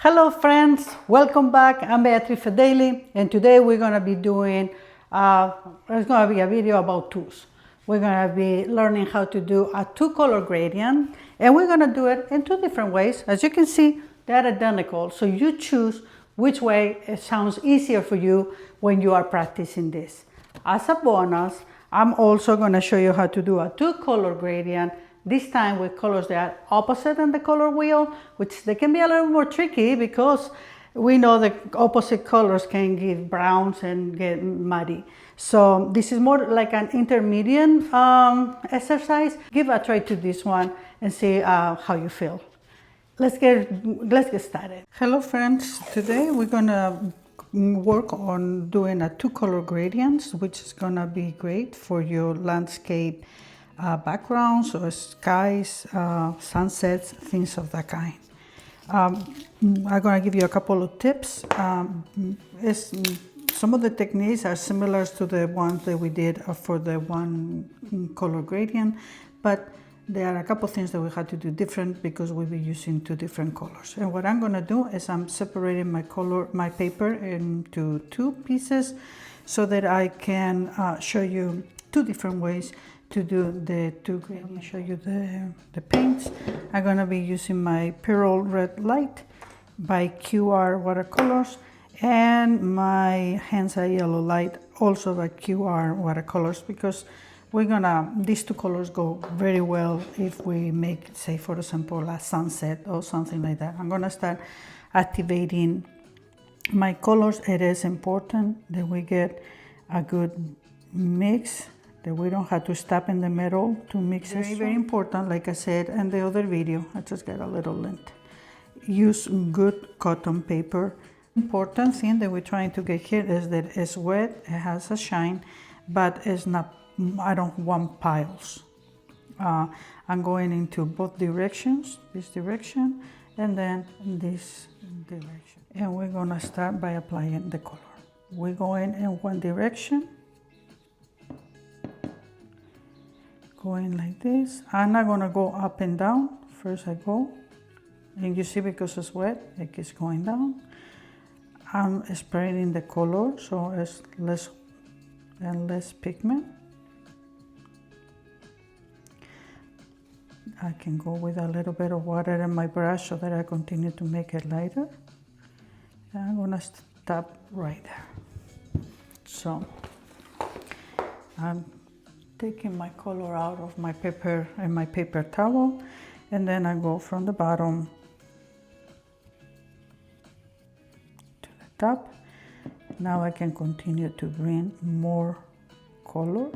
Hello friends, welcome back. I'm Beatriz Fedele, and today we're going to be doing, it's going to be a video about tools. We're going to be learning how to do a two-color gradient, and we're going to do it in two different ways. As you can see, they're identical, so you choose which way it sounds easier for you when you are practicing this. As a bonus, I'm also going to show you how to do a two-color gradient, this time with colors that are opposite in the color wheel, which they can be a little more tricky because we know the opposite colors can give browns and get muddy. So this is more like an intermediate exercise. Give a try to this one and see how you feel. Let's get started. Hello friends, today we're gonna work on doing a two-color gradients, which is gonna be great for your landscape backgrounds or skies, sunsets, things of that kind. I'm going to give you a couple of tips. Some of the techniques are similar to the ones that we did for the one color gradient, but there are a couple of things that we had to do different because we'll be using two different colors. And what I'm going to do is I'm separating my paper into two pieces so that I can show you two different ways to do the two grades. Let me show you the paints. I'm going to be using my Pyrrole Red Light by QR Watercolors and my Hansa Yellow Light also by QR Watercolors, because these two colors go very well if we make, say for example, a sunset or something like that. I'm going to start activating my colors. It is important that we get a good mix, that we don't have to stop in the middle to mix it. Very important, like I said in the other video. I just got a little lint. Use good cotton paper. Important thing that we're trying to get here is that it's wet, it has a shine, but it's not, I don't want piles. I'm going into both directions, this direction and then this direction. And we're gonna start by applying the color. We're going in one direction, going like this. I'm not gonna go up and down. First I go, and you see because it's wet, it keeps going down. I'm spreading the color so it's less and less pigment. I can go with a little bit of water in my brush so that I continue to make it lighter. And I'm gonna stop right there. So I'm taking my color out of my paper and my paper towel, and then I go from the bottom to the top. Now I can continue to bring more color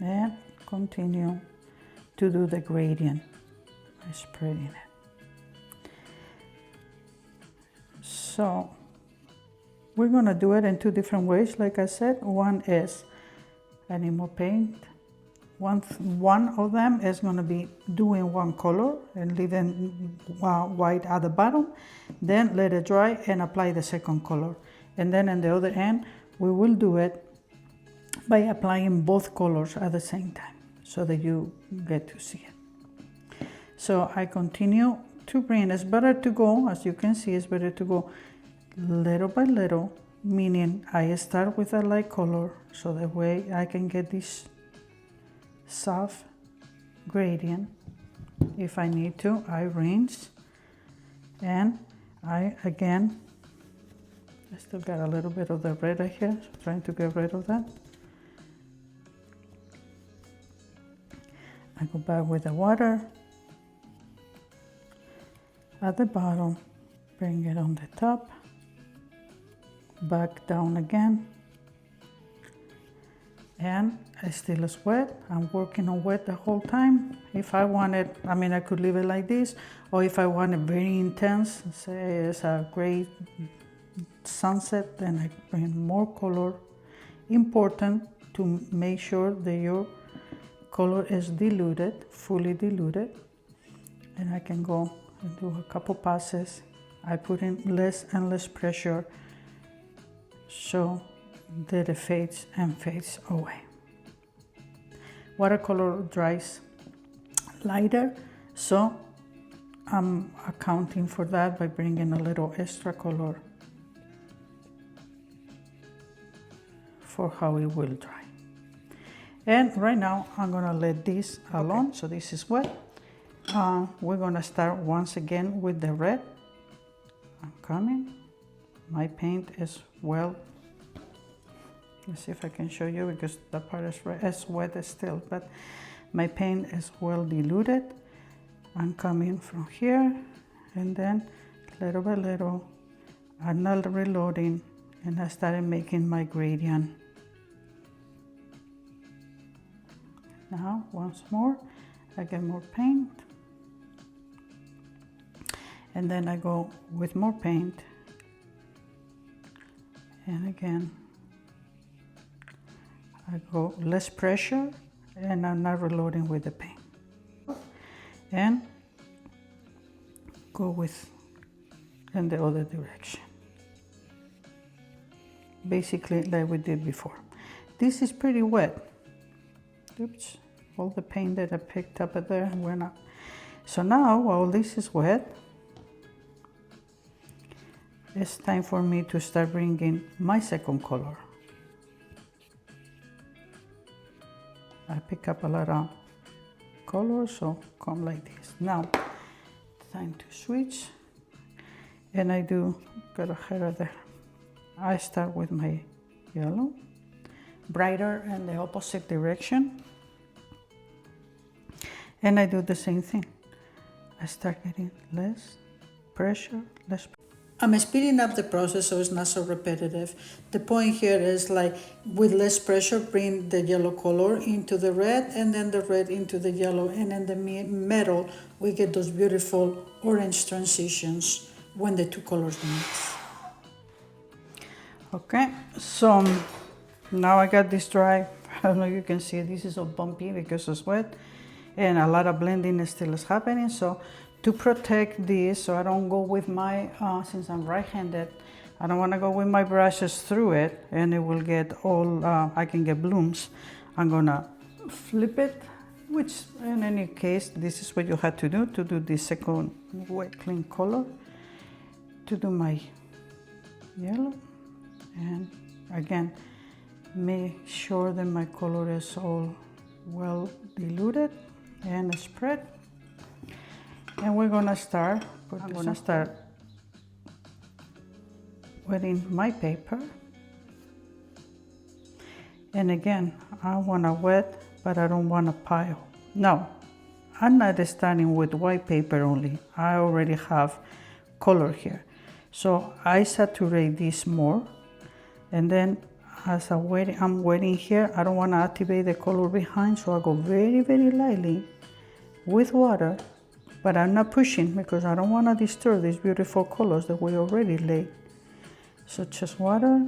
and continue to do the gradient by spreading it. So we're going to do it in two different ways, like I said. One is animal paint. One of them is going to be doing one color and leaving white at the bottom. Then let it dry and apply the second color. And then on the other end, we will do it by applying both colors at the same time so that you get to see it. So I continue to bring, it's better to go, as you can see, it's better to go little by little, meaning I start with a light color so that way I can get this soft gradient. If I need to, I rinse, and I still got a little bit of the red right here, so trying to get rid of that. I go back with the water at the bottom, bring it on the top, back down again, and it still is wet. I'm working on wet the whole time. If I want it, I mean, I could leave it like this, or if I want it very intense, say it's a great sunset, then I bring more color. Important to make sure that your color is diluted, fully diluted, and I can go and do a couple passes. I put in less and less pressure so that it fades and fades away. Watercolor dries lighter, so I'm accounting for that by bringing a little extra color for how it will dry. And right now I'm gonna let this alone. Okay. So this is wet. We're gonna start once again with the red. I'm coming. My paint is well, let's see if I can show you because the part is wet still, but my paint is well diluted. I'm coming from here and then little by little, I'm not reloading, and I started making my gradient. Now, once more, I get more paint. And then I go with more paint. And again, I go less pressure, and I'm not reloading with the paint. And go with in the other direction. Basically like we did before. This is pretty wet. Oops, all the paint that I picked up there went up. So now, while this is wet, it's time for me to start bringing my second color. I pick up a lot of color, so come like this. Now, time to switch, and I do got a header there. I start with my yellow, brighter in the opposite direction, and I do the same thing. I start getting less pressure, less. I'm speeding up the process so it's not so repetitive. The point here is like with less pressure, bring the yellow color into the red and then the red into the yellow, and in the middle we get those beautiful orange transitions when the two colors mix. Okay, so now I got this dry. I don't know if you can see this is so bumpy because it's wet and a lot of blending still is happening. So to protect this, so I don't go with my, since I'm right-handed, I don't want to go with my brushes through it and it will get all, I can get blooms. I'm gonna flip it, which in any case, this is what you had to do the second wet clean color, to do my yellow. And again, make sure that my color is all well diluted and spread. And we're gonna start, I'm gonna start wetting my paper. And again, I wanna wet, but I don't wanna pile. No, I'm not starting with white paper only. I already have color here. So I saturate this more. And then as I'm wetting here, I don't wanna activate the color behind, so I go very, very lightly with water. But I'm not pushing because I don't want to disturb these beautiful colors that we already laid. So just water,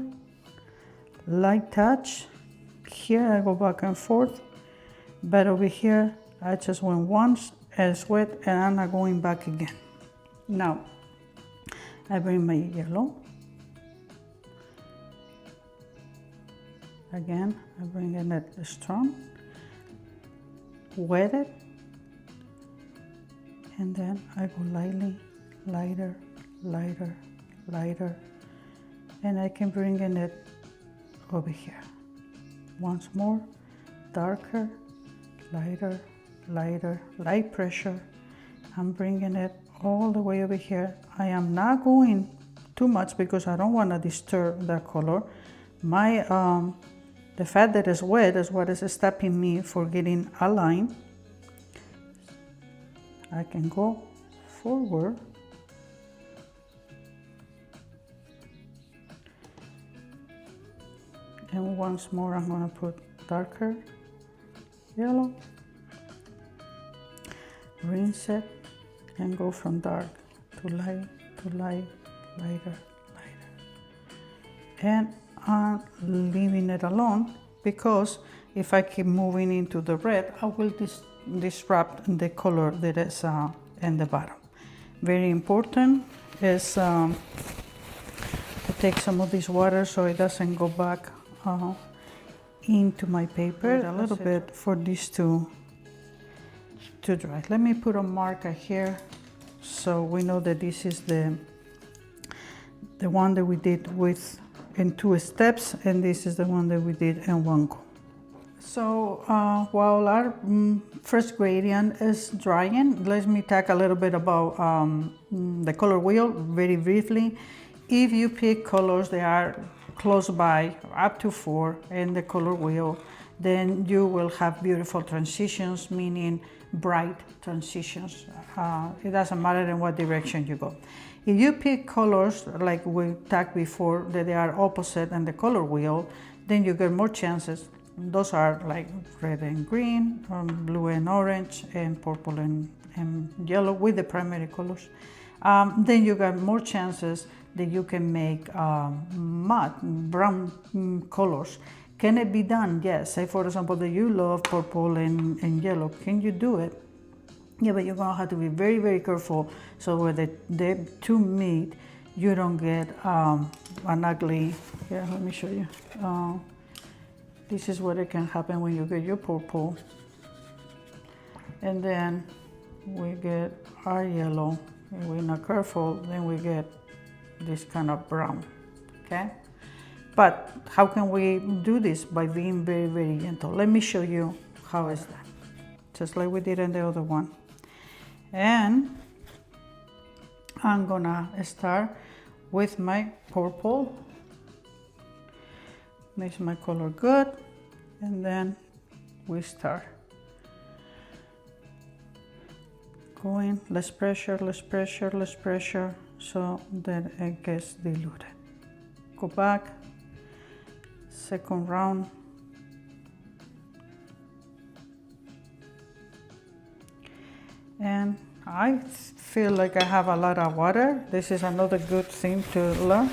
light touch. Here I go back and forth, but over here I just went once, it's wet, and I'm not going back again. Now I bring my yellow. Again, I bring it strong, wet it. And then I go lightly, lighter, lighter, lighter, and I can bring in it over here. Once more, darker, lighter, lighter, light pressure. I'm bringing it all the way over here. I am not going too much because I don't want to disturb the color. My the fact that it's wet is what is stopping me for getting a line. I can go forward and once more I'm going to put darker yellow, rinse it, and go from dark to light, lighter, lighter. And I'm leaving it alone because if I keep moving into the red, I will disrupt the color that is in the bottom. Very important is to take some of this water so it doesn't go back into my paper. A little bit for this to dry. Let me put a marker here So we know that this is the one that we did with in 2 steps, and this is the one that we did in 1 go. So while our first gradient is drying, let me talk a little bit about the color wheel very briefly. If you pick colors that are close by, up to 4 in the color wheel, then you will have beautiful transitions, meaning bright transitions. It doesn't matter in what direction you go. If you pick colors like we talked before that they are opposite in the color wheel, then you get more chances. Those are like red and green, blue and orange, and purple and yellow with the primary colors. Then you got more chances that you can make matte brown colors. Can it be done? Yes. Say for example that you love purple and yellow. Can you do it? Yeah, but you're gonna have to be very, very careful so when the two meet, you don't get an ugly. Here, let me show you. This is what it can happen when you get your purple, and then we get our yellow. If we're not careful, then we get this kind of brown. Okay. But how can we do this? By being very, very gentle. Let me show you how is that. Just like we did in the other one. And I'm gonna start with my purple. Makes my color good. And then we start going less pressure, less pressure, less pressure, so that it gets diluted. Go back. Second round. And I feel like I have a lot of water. This is another good thing to learn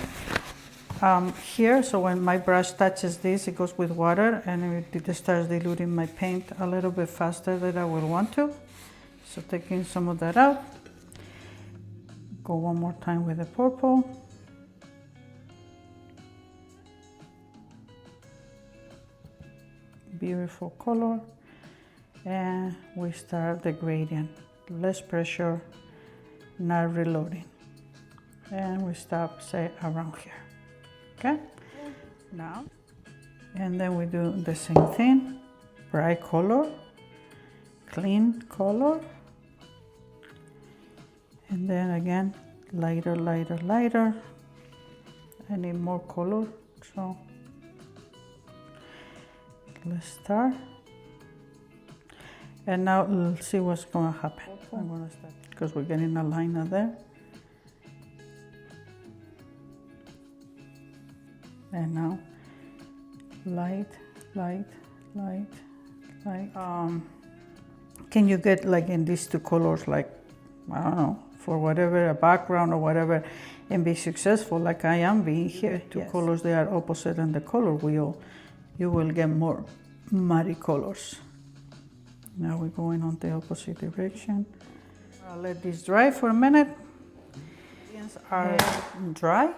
here. So when my brush touches this, it goes with water and it starts diluting my paint a little bit faster than I would want to. So taking some of that out. Go one more time with the purple. Beautiful color, and we start the gradient. Less pressure, not reloading, and we stop, say, around here. Okay. Now, and then we do the same thing. Bright color, clean color, and then again lighter, lighter, lighter. I need more color, so let's start. And now let's see what's going to happen. I'm going to start because we're getting a liner there. And now light, light, light, light. Can you get like in these 2 colors, like, I don't know, for whatever, a background or whatever, and be successful like I am being here? 2 colors, they are opposite in the color wheel. You will get more muddy colors. Now we're going on the opposite direction. I'll let this dry for a minute. These are dry.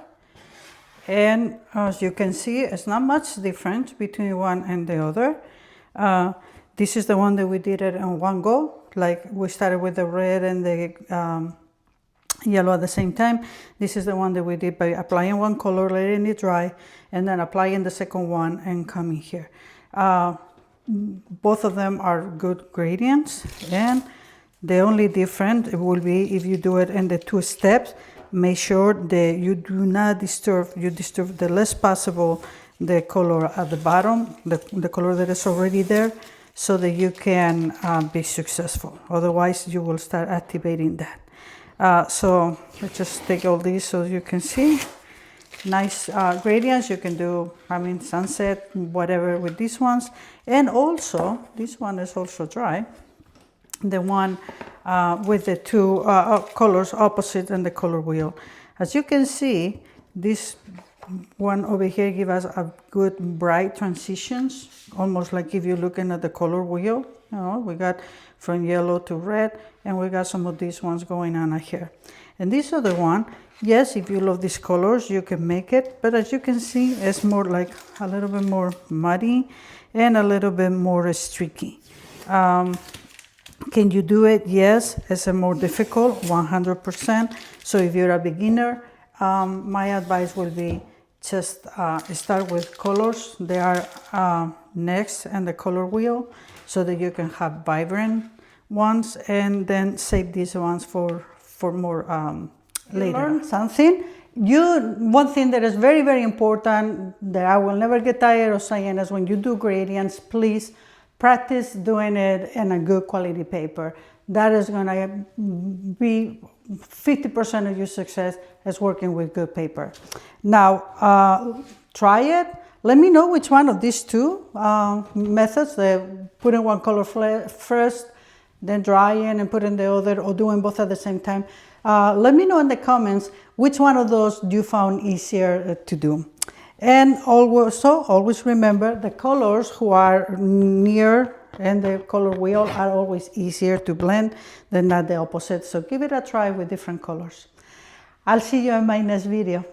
And as you can see, it's not much difference between one and the other. This is the one that we did it in 1 go. Like we started with the red and the yellow at the same time. This is the one that we did by applying 1 color, letting it dry, and then applying the second one and coming here. Both of them are good gradients, and the only difference will be if you do it in the 2 steps. Make sure that you do not disturb, you disturb the less possible the color at the bottom, the color that is already there, so that you can be successful. Otherwise you will start activating that. So let's just take all these so you can see. Nice gradients. You can do, I mean, sunset, whatever with these ones. And also, this one is also dry. The one with the 2 colors opposite in the color wheel. As you can see, this one over here gives us a good bright transitions, almost like if you're looking at the color wheel. You know, we got from yellow to red, and we got some of these ones going on here. And this other one, yes, if you love these colors, you can make it, but as you can see, it's more like a little bit more muddy and a little bit more streaky. Can you do it? Yes. It's a more difficult, 100%. So if you're a beginner, my advice will be just start with colors. They are next in the color wheel so that you can have vibrant ones, and then save these ones for more later. Learn something. One thing that is very, very important that I will never get tired of saying is when you do gradients, please practice doing it in a good quality paper. That is going to be 50% of your success is working with good paper. Now, try it. Let me know which one of these two methods, putting one color first, then drying and putting the other, or doing both at the same time. Let me know in the comments which one of those you found easier to do. And also, always remember the colors who are near and the color wheel are always easier to blend than not the opposite. So give it a try with different colors. I'll see you in my next video.